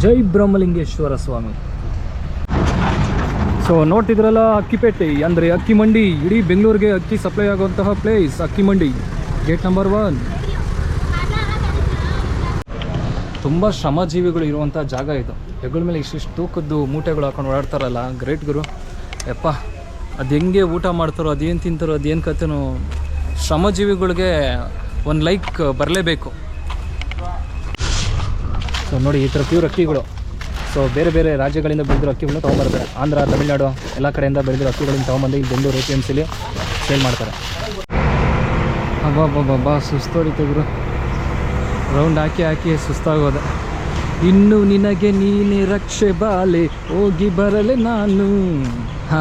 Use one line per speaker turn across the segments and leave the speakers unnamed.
ಜೈ ಬ್ರಹ್ಮಲಿಂಗೇಶ್ವರ ಸ್ವಾಮಿ. So ನೋಡ್ತಿದ್ರಲ್ಲ ಅಕ್ಕಿಪೇಟೆ ಅಂದರೆ ಅಕ್ಕಿ ಮಂಡಿ, ಇಡೀ ಬೆಂಗಳೂರಿಗೆ ಅಕ್ಕಿ ಸಪ್ಲೈ ಆಗುವಂತಹ ಪ್ಲೇಸ್ ಅಕ್ಕಿ ಮಂಡಿ, ಗೇಟ್ ನಂಬರ್ 1. ತುಂಬ ಶ್ರಮಜೀವಿಗಳು ಇರುವಂಥ ಜಾಗ ಇದು. ಹೆಗಲ ಮೇಲೆ ಇಷ್ಟಿಷ್ಟು ತೂಕದ್ದು ಮೂಟೆಗಳು ಹಾಕೊಂಡು ಓಡಾಡ್ತಾರಲ್ಲ, ಗ್ರೇಟ್ ಗುರು. ಯಪ್ಪ, ಅದು ಹೆಂಗೆ ಊಟ ಮಾಡ್ತಾರೋ, ಅದೇನು ತಿಂತಾರೋ, ಅದೇನು ಕತೆನೋ. ಶ್ರಮಜೀವಿಗಳಿಗೆ ಒಂದು ಲೈಕ್ ಬರಲೇಬೇಕು. ಸೊ ನೋಡಿ, ಈ ಥರ ಪ್ಯೂರ್ ಅಕ್ಕಿಗಳು. ಸೊ ಬೇರೆ ಬೇರೆ ರಾಜ್ಯಗಳಿಂದ ಬೆಳೆದಿರೋ ಅಕ್ಕಿಗಳನ್ನ ತೊಗೊಂಬರ್ತಾರೆ. ಆಂಧ್ರ, ತಮಿಳ್ನಾಡು ಎಲ್ಲ ಕಡೆಯಿಂದ ಬೆಳೆದಿರೋ ಅಕ್ಕಿಗಳಿಂದ ತೊಗೊಂಬಂದು ಇಲ್ಲಿ ಬೆಂಗಳೂರು APMCಲಿ ಸೇಲ್ ಮಾಡ್ತಾರೆ. ಅಬ್ಬಾ ಸುಸ್ತೋಡಿತು ಗುರು. ರೌಂಡ್ ಹಾಕಿ ಸುಸ್ತಾಗೋದೆ. ಇನ್ನು ನಿನಗೆ ನೀನೇ ರಕ್ಷೆ ಬಾಲೆ, ಹೋಗಿ ಬರಲೆ ನಾನು,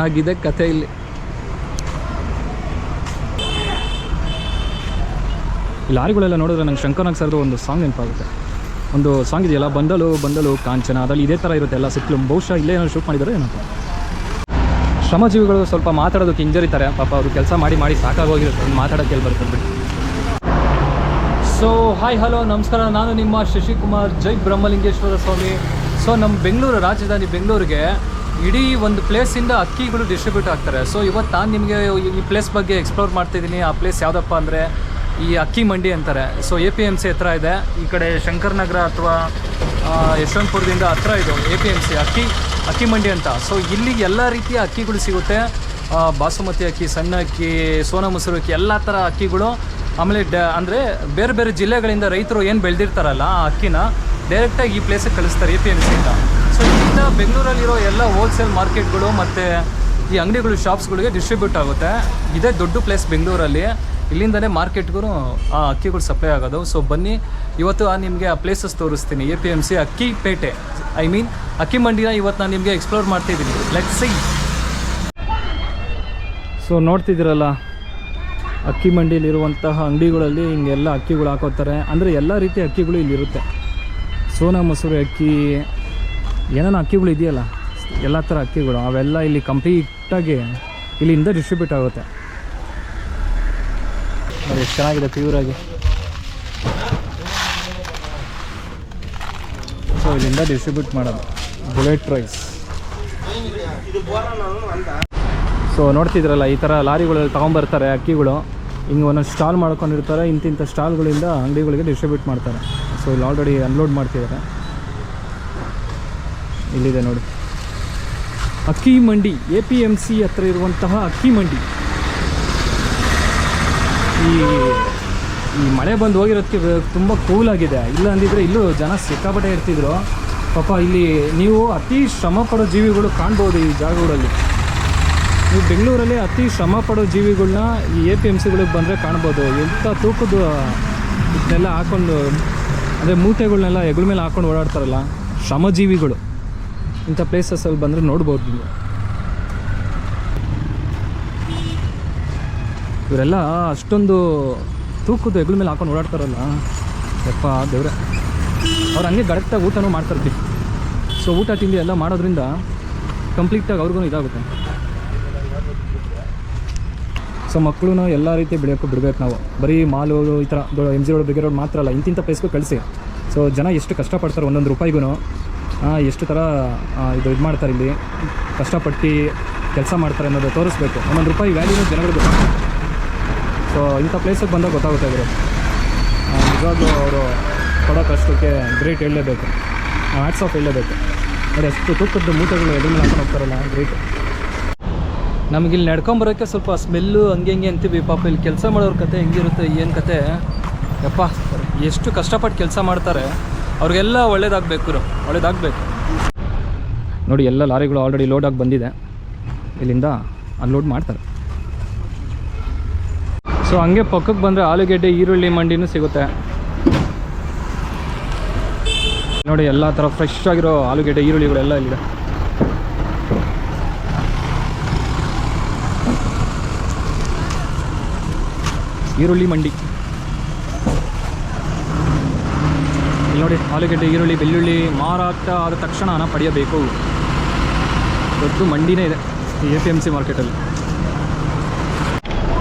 ಆಗಿದೆ ಕಥೆ ಇಲ್ಲಿ. ಲಾರಿಗಳೆಲ್ಲ ನೋಡಿದ್ರೆ ನಂಗೆ ಶಂಕರ್ನಾಗ್ ಸರ್ದು ಒಂದು ಸಾಂಗ್ ನೆನಪಾಗುತ್ತೆ. ಒಂದು ಸಾಂಗ್ ಇದೆಯಲ್ಲ, ಬಂದಲು ಬಂದಲು ಕಾಂಚನ, ಅದರಲ್ಲಿ ಇದೇ ಥರ ಇರುತ್ತೆ ಎಲ್ಲ ಸಿಕ್ಲು. ಬಹುಶಃ ಇಲ್ಲೇ ಏನೋ ಶೂಟ್ ಮಾಡಿದ್ದಾರೆ ಏನಪ್ಪ. ಶ್ರಮಜೀವಿಗಳು ಸ್ವಲ್ಪ ಮಾತಾಡೋದಕ್ಕೆ ಹಿಂಜರಿತಾರೆ ಪಾಪ. ಅವರು ಕೆಲಸ ಮಾಡಿ ಸಾಕಾಗೋಗಿರುತ್ತೆ, ಮಾತಾಡೋಕ್ಕೆ ಬರ್ತದೆ ಬಿಡಿ. ಸೊ ಹಾಯ್ ಹಲೋ ನಮಸ್ಕಾರ, ನಾನು ನಿಮ್ಮ ಶಶಿಕುಮಾರ್. ಜೈ ಬ್ರಹ್ಮಲಿಂಗೇಶ್ವರ ಸ್ವಾಮಿ. ಸೊ ನಮ್ಮ ಬೆಂಗಳೂರು, ರಾಜಧಾನಿ ಬೆಂಗಳೂರಿಗೆ ಇಡೀ ಒಂದು ಪ್ಲೇಸಿಂದ ಅಕ್ಕಿಗಳು ಡಿಸ್ಟ್ರಿಬ್ಯೂಟ್ ಆಗ್ತಾರೆ. ಸೊ ಇವತ್ತು ನಾನು ನಿಮಗೆ ಈ ಪ್ಲೇಸ್ ಬಗ್ಗೆ ಎಕ್ಸ್ಪ್ಲೋರ್ ಮಾಡ್ತಿದ್ದೀನಿ. ಆ ಪ್ಲೇಸ್ ಯಾವುದಪ್ಪ ಅಂದರೆ ಈ ಅಕ್ಕಿ ಮಂಡಿ ಅಂತಾರೆ. ಸೊ APMC ಹತ್ರ ಇದೆ. ಈ ಕಡೆ ಶಂಕರನಗರ ಅಥವಾ ಯಶವಂತಪುರದಿಂದ ಹತ್ರ ಇದು APMC ಅಕ್ಕಿ ಮಂಡಿ ಅಂತ. ಸೊ ಇಲ್ಲಿ ಎಲ್ಲ ರೀತಿಯ ಅಕ್ಕಿಗಳು ಸಿಗುತ್ತೆ. ಬಾಸುಮತಿ ಅಕ್ಕಿ, ಸಣ್ಣ ಅಕ್ಕಿ, ಸೋನಾ ಮಸೂರು ಅಕ್ಕಿ, ಎಲ್ಲ ಥರ ಅಕ್ಕಿಗಳು. ಆಮೇಲೆ ಅಂದರೆ ಬೇರೆ ಬೇರೆ ಜಿಲ್ಲೆಗಳಿಂದ ರೈತರು ಏನು ಬೆಳೆದಿರ್ತಾರಲ್ಲ ಆ ಅಕ್ಕಿನ ಡೈರೆಕ್ಟಾಗಿ ಈ ಪ್ಲೇಸಿಗೆ ಕಳಿಸ್ತಾರೆ APMCಯಿಂದ. ಸೊ ಇಲ್ಲಿಂದ ಬೆಂಗಳೂರಲ್ಲಿರೋ ಎಲ್ಲ ಹೋಲ್ಸೇಲ್ ಮಾರ್ಕೆಟ್ಗಳು ಮತ್ತು ಈ ಅಂಗಡಿಗಳು, ಶಾಪ್ಸ್ಗಳಿಗೆ ಡಿಸ್ಟ್ರಿಬ್ಯೂಟ್ ಆಗುತ್ತೆ. ಇದೇ ದೊಡ್ಡ ಪ್ಲೇಸ್ ಬೆಂಗಳೂರಲ್ಲಿ. ಇಲ್ಲಿಂದನೇ ಮಾರ್ಕೆಟ್ಗೂ ಆ ಅಕ್ಕಿಗಳು ಸಪ್ಲೈ ಆಗೋದು. ಸೊ ಬನ್ನಿ, ಇವತ್ತು ನಿಮಗೆ ಆ ಪ್ಲೇಸಸ್ ತೋರಿಸ್ತೀನಿ. APMC ಅಕ್ಕಿಪೇಟೆ, ಅಕ್ಕಿ ಮಂಡಿನ ಇವತ್ತು ನಾನು ನಿಮಗೆ ಎಕ್ಸ್ಪ್ಲೋರ್ ಮಾಡ್ತಿದ್ದೀನಿ. Let's sea. ಸೊ ನೋಡ್ತಿದ್ದೀರಲ್ಲ, ಅಕ್ಕಿ ಮಂಡಿಲಿರುವಂತಹ ಅಂಗಡಿಗಳಲ್ಲಿ ಹಿಂಗೆಲ್ಲ ಅಕ್ಕಿಗಳು ಹಾಕೋತಾರೆ. ಅಂದರೆ ಎಲ್ಲ ರೀತಿಯ ಅಕ್ಕಿಗಳು ಇಲ್ಲಿರುತ್ತೆ. ಸೋನಾ ಮಸೂರಿ ಅಕ್ಕಿ, ಏನೇನು ಅಕ್ಕಿಗಳು ಇದೆಯಲ್ಲ, ಎಲ್ಲ ಥರ ಅಕ್ಕಿಗಳು ಅವೆಲ್ಲ ಇಲ್ಲಿ ಕಂಪ್ಲೀಟಾಗಿ ಇಲ್ಲಿಂದ ಡಿಸ್ಟ್ರಿಬ್ಯೂಟ್ ಆಗುತ್ತೆ. ಅದು ಎಷ್ಟು ಚೆನ್ನಾಗಿದೆ ಪ್ಯೂರಾಗಿ. ಸೊ ಇಲ್ಲಿಂದ ಡಿಸ್ಟ್ರಿಬ್ಯೂಟ್ ಮಾಡೋದು ಬುಲೆಟ್ ರೈಸ್. ಸೊ ನೋಡ್ತಿದ್ರಲ್ಲ, ಈ ಥರ ಲಾರಿಗಳಲ್ಲಿ ತೊಗೊಂಬರ್ತಾರೆ ಅಕ್ಕಿಗಳು. ಹಿಂಗೆ ಒಂದೊಂದು ಸ್ಟಾಲ್ ಮಾಡ್ಕೊಂಡಿರ್ತಾರೆ. ಇಂತಿಂಥ ಸ್ಟಾಲ್ಗಳಿಂದ ಅಂಗಡಿಗಳಿಗೆ ಡಿಸ್ಟ್ರಿಬ್ಯೂಟ್ ಮಾಡ್ತಾರೆ. ಸೊ ಇಲ್ಲಿ ಆಲ್ರೆಡಿ ಅನ್ಲೋಡ್ ಮಾಡ್ತಿದ್ದಾರೆ. ಇಲ್ಲಿದೆ ನೋಡಿ ಅಕ್ಕಿ ಮಂಡಿ, APMC ಹತ್ರ ಇರುವಂತಹ ಅಕ್ಕಿ ಮಂಡಿ. ಈ ಮಳೆ ಬಂದು ಹೋಗಿರೋದಕ್ಕೆ ತುಂಬ ಕೂಲಾಗಿದೆ. ಇಲ್ಲ ಅಂದಿದ್ರೆ ಇಲ್ಲೂ ಜನ ಸಿಕ್ಕಾಪಟ್ಟೆ ಇರ್ತಿದ್ರು ಪಾಪ. ಇಲ್ಲಿ ನೀವು ಅತಿ ಶ್ರಮ ಪಡೋ ಜೀವಿಗಳು ಕಾಣ್ಬೋದು ಈ ಜಾಗಗಳಲ್ಲಿ. ನೀವು ಬೆಂಗಳೂರಲ್ಲಿ ಅತಿ ಶ್ರಮ ಪಡೋ ಜೀವಿಗಳನ್ನ ಈ APMCಗಳಿಗೆ ಬಂದರೆ ಕಾಣ್ಬೋದು. ಎಂಥ ತೂಕದ ಇದನ್ನೆಲ್ಲ ಹಾಕ್ಕೊಂಡು, ಅಂದರೆ ಮೂಟೆಗಳನ್ನೆಲ್ಲ ಹೆಗಲ ಮೇಲೆ ಹಾಕ್ಕೊಂಡು ಓಡಾಡ್ತಾರಲ್ಲ ಶ್ರಮಜೀವಿಗಳು. ಇಂಥ ಪ್ಲೇಸಸ್ಸಲ್ಲಿ ಬಂದರೆ ನೋಡ್ಬೋದು ನೀವು. ಇವರೆಲ್ಲ ಅಷ್ಟೊಂದು ತೂಕದ ಹೆಗಲ ಮೇಲೆ ಹಾಕೊಂಡು ಓಡಾಡ್ತಾರಲ್ಲ, ಯಪ್ಪ ದೇವ್ರೆ. ಅವ್ರು ಹಂಗೆ ಕರೆಕ್ಟಾಗಿ ಊಟನೂ ಮಾಡ್ತಾರೆ. ಸೊ ಊಟ ತಿಂಡಿ ಎಲ್ಲ ಮಾಡೋದ್ರಿಂದ ಕಂಪ್ಲೀಟಾಗಿ ಅವ್ರಿಗೂ ಇದಾಗುತ್ತೆ. ಸೊ ಮಕ್ಕಳನ್ನ ಎಲ್ಲ ರೀತಿ ಬೆಳೆಯೋಕ್ಕೂ ಬಿಡಬೇಕು ನಾವು. ಬರೀ ಮಾಲು ಈ ಥರ MG ರೋಡ್, ಬಿಗ್ಗೆ ರೋಡ್ ಮಾತ್ರ ಅಲ್ಲ, ಇಂತಿಂಥ ಪ್ಲೇಸ್ಗೂ ಕಳಿಸಿ. ಸೊ ಜನ ಎಷ್ಟು ಕಷ್ಟಪಡ್ತಾರೆ, ಒಂದೊಂದು ರೂಪಾಯಿಗೂ ಎಷ್ಟು ಥರ ಇದು ಮಾಡ್ತಾರೆ. ಇಲ್ಲಿ ಕಷ್ಟಪಟ್ಟು ಕೆಲಸ ಮಾಡ್ತಾರೆ ಅನ್ನೋದು ತೋರಿಸ್ಬೇಕು. ಒಂದೊಂದು ರೂಪಾಯಿ ವ್ಯಾಲ್ಯೂನು ಜನಗಳಿಗೆ ಗೊತ್ತಾಗುತ್ತೆ. ಸೊ ಇಂಥ ಪ್ಲೇಸಿಗೆ ಬಂದಾಗ ಗೊತ್ತಾಗುತ್ತೆ ಅವರು ನಿಜವಾಗ್ಲೂ ಅವರು ಕೊಡೋ ಕಷ್ಟಕ್ಕೆ ಗ್ರೇಟ್ ಹೇಳಲೇಬೇಕು, ಹ್ಯಾಟ್ಸ್ ಆಫ್ ಹೇಳಲೇಬೇಕು. ನೋಡಿ ಅಷ್ಟು ತೂಕದ ಮೂಟೆಗಳು ಎದುರು ಮೇಲೆ ಹಾಕೊಂಡು ಹೋಗ್ತಾರಲ್ಲ, ಗ್ರೇಟ್. ನಮಗಿಲ್ಲಿ ನಡ್ಕೊಂಬರೋಕ್ಕೆ ಸ್ವಲ್ಪ ಸ್ಮೆಲ್ಲು ಹಂಗೆ ಅಂತೀವಿ. ಪಾಪ ಇಲ್ಲಿ ಕೆಲಸ ಮಾಡೋರ ಕತೆ ಹೆಂಗಿರುತ್ತೆ, ಏನು ಕತೆ ಯಪ್ಪ. ಎಷ್ಟು ಕಷ್ಟಪಟ್ಟು ಕೆಲಸ ಮಾಡ್ತಾರೆ, ಅವ್ರಿಗೆಲ್ಲ ಒಳ್ಳೇದಾಗಬೇಕು ನೋಡಿ. ಎಲ್ಲ ಲಾರಿಗಳು ಆಲ್ರೆಡಿ ಲೋಡಾಗಿ ಬಂದಿದೆ. ಇಲ್ಲಿಂದ ಅನ್ಲೋಡ್ ಮಾಡ್ತಾರೆ. ಸೊ ಹಂಗೆ ಪಕ್ಕಕ್ಕೆ ಬಂದರೆ ಆಲೂಗೆಡ್ಡೆ, ಈರುಳ್ಳಿ ಮಂಡಿನೂ ಸಿಗುತ್ತೆ ನೋಡಿ. ಎಲ್ಲ ಥರ ಫ್ರೆಶ್ ಆಗಿರೋ ಆಲೂಗೆಡ್ಡೆ, ಈರುಳ್ಳಿಗಳೆಲ್ಲ ಇಲ್ಲಿದೆ. ಈರುಳ್ಳಿ ಮಂಡಿ ಇಲ್ಲಿ ನೋಡಿ. ಆಲೂಗೆಡ್ಡೆ, ಈರುಳ್ಳಿ, ಬೆಳ್ಳುಳ್ಳಿ ಮಾರಾಟ ಆದ ತಕ್ಷಣ ಹಣ ಪಡೆಯಬೇಕು. ದೊಡ್ಡ ಮಂಡಿನೇ ಇದೆ ಈ APMC ಮಾರ್ಕೆಟಲ್ಲಿ.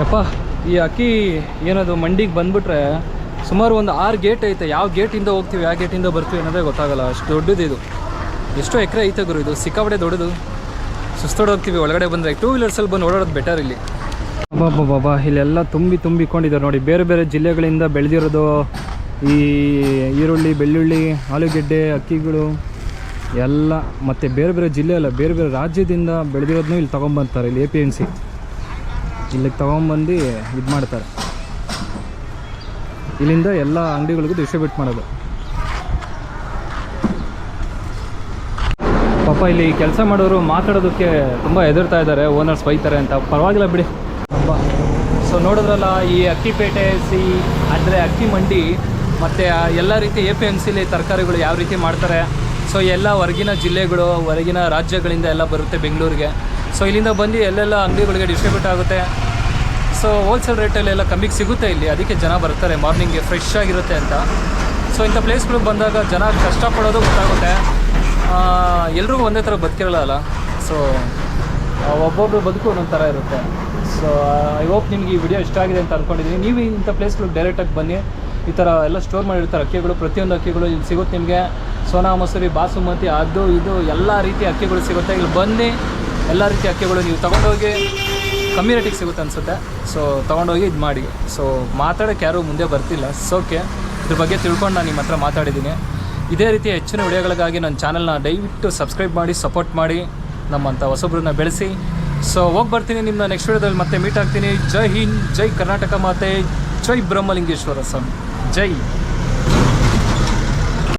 ಯಪ್ಪ, ಈ ಅಕ್ಕಿ ಏನದು ಮಂಡಿಗೆ ಬಂದುಬಿಟ್ರೆ ಸುಮಾರು ಒಂದು 6 ಗೇಟ್ ಐತೆ. ಯಾವ ಗೇಟಿಂದ ಹೋಗ್ತೀವಿ, ಯಾವ ಗೇಟಿಂದ ಬರ್ತೀವಿ ಅನ್ನೋದೇ ಗೊತ್ತಾಗಲ್ಲ, ಅಷ್ಟು ದೊಡ್ಡದು ಇದು. ಎಷ್ಟೋ ಎಕರೆ ಐತೆ ಗುರು, ಇದು ಸಿಕ್ಕಾಪಟ್ಟೆ ದೊಡ್ಡದು. ಸುಸ್ತೋಡೋಗ್ತೀವಿ ಒಳಗಡೆ ಬಂದರೆ. ಟೂ ವೀಲರ್ಸಲ್ಲಿ ಬಂದು ಓಡಾಡೋದು ಬೆಟರ್ ಇಲ್ಲಿ. ಬಾಬಾ ಇಲ್ಲೆಲ್ಲ ತುಂಬಿಕೊಂಡಿದ್ದಾರೆ ನೋಡಿ. ಬೇರೆ ಬೇರೆ ಜಿಲ್ಲೆಗಳಿಂದ ಬೆಳೆದಿರೋದು ಈ ಈರುಳ್ಳಿ, ಬೆಳ್ಳುಳ್ಳಿ, ಆಲೂಗೆಡ್ಡೆ, ಅಕ್ಕಿಗಳು ಎಲ್ಲ. ಮತ್ತು ಬೇರೆ ಬೇರೆ ಜಿಲ್ಲೆ ಅಲ್ಲ, ಬೇರೆ ಬೇರೆ ರಾಜ್ಯದಿಂದ ಬೆಳೆದಿರೋದನ್ನೂ ಇಲ್ಲಿ ತೊಗೊಂಬರ್ತಾರೆ. ಇಲ್ಲಿ APMC ಇಲ್ಲಿಗೆ ತೊಗೊಂಬಂದು ಇದು ಮಾಡ್ತಾರೆ. ಇಲ್ಲಿಂದ ಎಲ್ಲ ಅಂಗಡಿಗಳಿಗೂ ಡಿಸ್ಟ್ರಿಬ್ಯೂಟ್ ಮಾಡೋದು. ಪಾಪ ಇಲ್ಲಿ ಕೆಲಸ ಮಾಡೋರು ಮಾತಾಡೋದಕ್ಕೆ ತುಂಬ ಹೆದರ್ತಾ ಇದ್ದಾರೆ, ಓನರ್ಸ್ ಬೈತಾರೆ ಅಂತ. ಪರವಾಗಿಲ್ಲ ಬಿಡಿ. ಸೊ ನೋಡಿದ್ರಲ್ಲ, ಈ ಅಕ್ಕಿಪೇಟೆ ಅಂದರೆ ಅಕ್ಕಿ ಮಂಡಿ ಮತ್ತು ಎಲ್ಲ ರೀತಿ APMCಲಿ ತರಕಾರಿಗಳು ಯಾವ ರೀತಿ ಮಾಡ್ತಾರೆ. ಸೊ ಎಲ್ಲ ಹೊರಗಿನ ಜಿಲ್ಲೆಗಳು, ಹೊರಗಿನ ರಾಜ್ಯಗಳಿಂದ ಎಲ್ಲ ಬರುತ್ತೆ ಬೆಂಗಳೂರಿಗೆ. ಸೊ ಇಲ್ಲಿಂದ ಬಂದು ಎಲ್ಲೆಲ್ಲ ಅಂಗಡಿಗಳಿಗೆ ಡಿಸ್ಟ್ರಿಬ್ಯೂಟ್ ಆಗುತ್ತೆ. ಸೊ ಹೋಲ್ಸೇಲ್ ರೇಟಲ್ಲೆಲ್ಲ ಕಮ್ಮಿಗೆ ಸಿಗುತ್ತೆ ಇಲ್ಲಿ. ಅದಕ್ಕೆ ಜನ ಬರ್ತಾರೆ ಮಾರ್ನಿಂಗ್ಗೆ, ಫ್ರೆಶ್ ಆಗಿರುತ್ತೆ ಅಂತ. ಸೊ ಇಂಥ ಪ್ಲೇಸ್ಗಳಿಗೆ ಬಂದಾಗ ಜನ ಕಷ್ಟಪಡೋದು ಗೊತ್ತಾಗುತ್ತೆ. ಎಲ್ರಿಗೂ ಒಂದೇ ಥರ ಬದುಕಿರಲ್ಲ ಅಲ್ಲ. ಸೊ ಒಬ್ಬೊಬ್ಬರು ಬದುಕು ಒಂದೊಂದು ಥರ ಇರುತ್ತೆ. ಸೊ ಐ ಹೋಪ್ ನಿಮ್ಗೆ ಈ ವಿಡಿಯೋ ಇಷ್ಟ ಆಗಿದೆ ಅಂತ ಅಂದ್ಕೊಂಡಿದ್ದೀನಿ. ನೀವು ಇಂಥ ಪ್ಲೇಸ್ಗಳಿಗೆ ಡೈರೆಕ್ಟಾಗಿ ಬನ್ನಿ. ಈ ಥರ ಎಲ್ಲ ಸ್ಟೋರ್ ಮಾಡಿರ್ತಾರೆ ಅಕ್ಕಿಗಳು. ಪ್ರತಿಯೊಂದು ಅಕ್ಕಿಗಳು ಇಲ್ಲಿ ಸಿಗುತ್ತೆ ನಿಮಗೆ. ಸೋನಾ ಮಸೂರಿ, ಬಾಸುಮತಿ, ಅದು ಇದು ಎಲ್ಲ ರೀತಿಯ ಅಕ್ಕಿಗಳು ಸಿಗುತ್ತೆ. ಇಲ್ಲಿ ಬಂದು ಎಲ್ಲ ರೀತಿಯ ಅಕ್ಕಿಗಳು ನೀವು ತೊಗೊಂಡೋಗಿ ಕಮ್ಮಿ ರೇಟಿಗೆ ಸಿಗುತ್ತೆ ಅನಿಸುತ್ತೆ. ಸೊ ತೊಗೊಂಡೋಗಿ ಇದು ಮಾಡಿ. ಸೊ ಮಾತಾಡೋಕ್ಕೆ ಯಾರೂ ಮುಂದೆ ಬರ್ತಿಲ್ಲ. ಓಕೆ, ಇದ್ರ ಬಗ್ಗೆ ತಿಳ್ಕೊಂಡು ನಾನು ನಿಮ್ಮ ಹತ್ರ ಮಾತಾಡಿದ್ದೀನಿ. ಇದೇ ರೀತಿಯ ಹೆಚ್ಚಿನ ವಿಡಿಯೋಗಳಿಗಾಗಿ ನನ್ನ ಚಾನಲ್ನ ದಯವಿಟ್ಟು ಸಬ್ಸ್ಕ್ರೈಬ್ ಮಾಡಿ, ಸಪೋರ್ಟ್ ಮಾಡಿ, ನಮ್ಮಂಥ ಹೊಸಬ್ರನ್ನ ಬೆಳೆಸಿ. ಸೊ ಹೋಗಿ ಬರ್ತೀನಿ. ನಿಮ್ಮನ್ನ ನೆಕ್ಸ್ಟ್ ವಿಡಿಯೋದಲ್ಲಿ ಮತ್ತೆ ಮೀಟ್ ಆಗ್ತೀನಿ. ಜೈ ಹಿಂದ್, ಜೈ ಕರ್ನಾಟಕ ಮಾತೆ, ಜೈ ಬ್ರಹ್ಮಲಿಂಗೇಶ್ವರ ಸ್ವಾಮಿ, ಜೈ.